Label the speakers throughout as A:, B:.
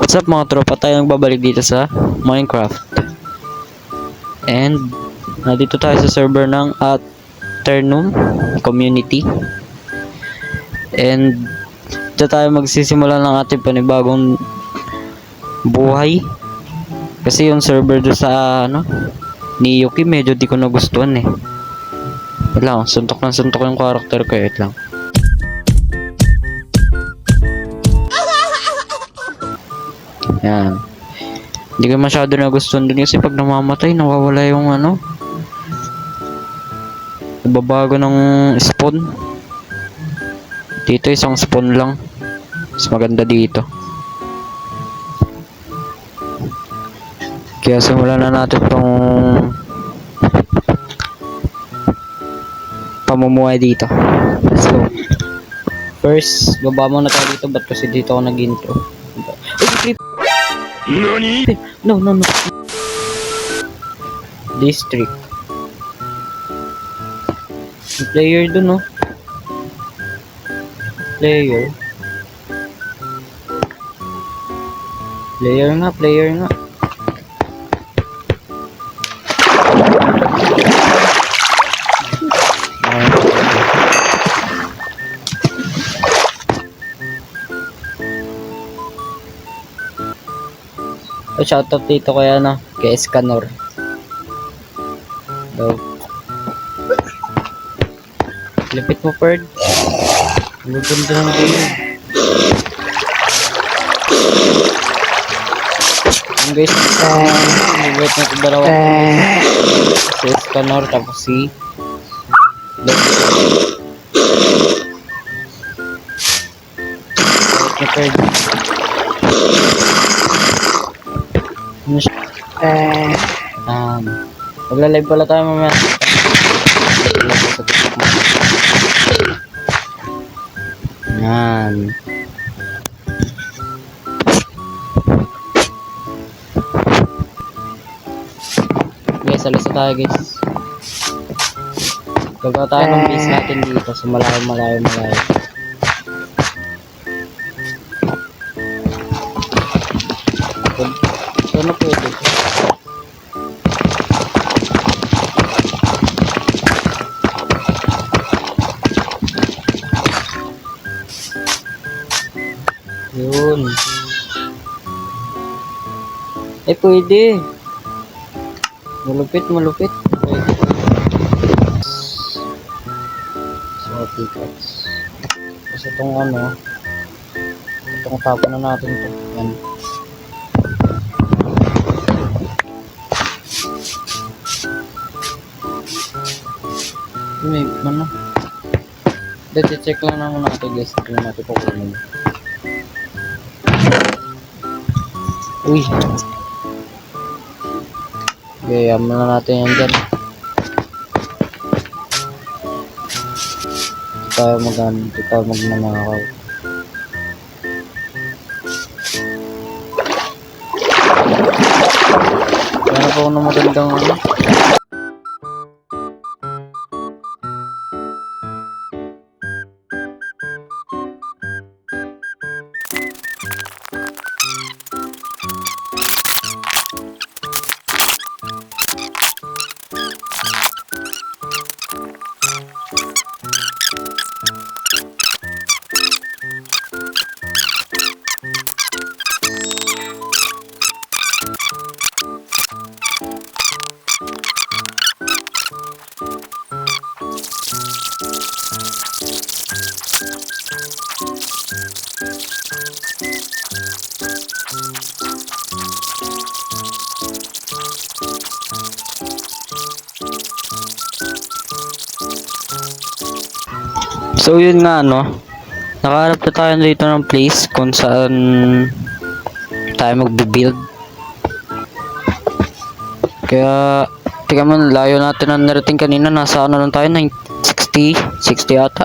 A: What's up mga tropa, tayo nagbabalik dito sa Minecraft. And nandito tayo sa server ng Aeternum Community. And dito tayo magsisimula ng ating panibagong buhay. Kasi yung server doon sa ni Yuki medyo di ko nagustuhan eh. Wait lang, suntok yung karakter ko. Wait lang. Yan. Hindi ko masyado nagustuhan dun kasi pag namamatay, nawawala yung nababago ng spawn. Dito isang spawn lang. Mas maganda dito. Kaya simulan na natin tong pamumuhay dito. Let's go. First, baba muna tayo dito. Ba't kasi dito ako nag-intro? Ay, NANI? No. District. Player dun, no? Player nga. Shoutout dito kaya kay Escanor. So, lipit mo, Perd. Maganda ng game. Yung guys, nag-wait na ito dalawa. Si Escanor tapos si Perd. Magla-live pala tayo mamaya. Yan. Guys, alis na tayo guys. Gagawa tayo ng base natin dito sa malayo. Ito na pwede. Yun. Pwede. Malupit. Pwede. So, tickets. Tapos itong itong tapon na natin ito. Yan. May dito check lang naman natin guys. Tingnan natin po kung uy, gayaman na natin yan dyan. Hindi tayo magnanakaw. Meron pa ako na magandang So yun nga nakahanap na tayo dito ng place kung saan tayo magbe-build. Kaya tingnan mo, layo natin ang narating kanina. Nasa lang tayo, 60 ata.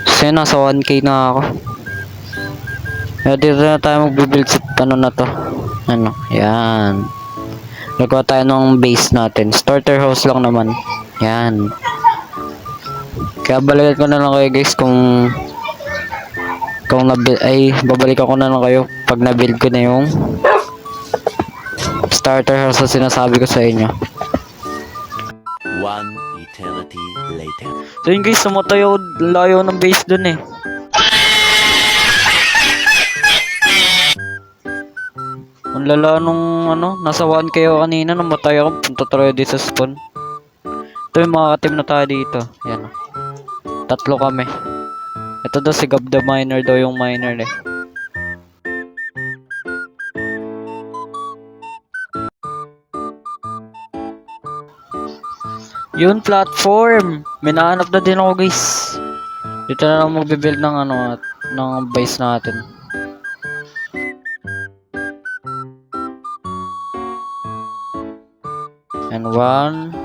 A: Kasi nasa 1k na ako. Kaya dito na tayo magbe-build sa na to. Yan. Nagawa tayo ng base natin. Starter house lang naman. Yan. Kaya balikan ko na lang kayo guys kung babalikan ko na lang kayo Pag na-build ko na yung starter house na sinasabi ko sa inyo.
B: One eternity later.
A: So yun guys, sumatayo layo ng base dun eh. Ang lala nung ano, nasa 1k ako kanina, namatay ako, punta tayo dito sa spawn. Ito yung mga ka-team na tayo dito. Yan o. Tatlo kami. Ito daw si Gab the Miner daw yung miner eh. Yun, platform! May nahanap na din ako guys. Dito na lang magbe-build ng ano, ng base natin. And one.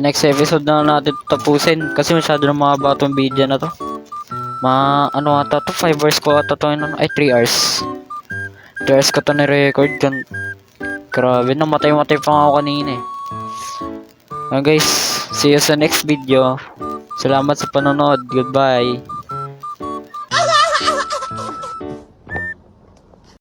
A: Sa next episode na natin tapusin. Kasi masyado na mahaba itong video na to. Ano ata to? 5 hours ko ata to. Ay, 3 hours. 3 hours ko to ni-record. Grabe, namatay-matay pa nga ako kanina eh. Guys, see you sa next video. Salamat sa panonood. Goodbye.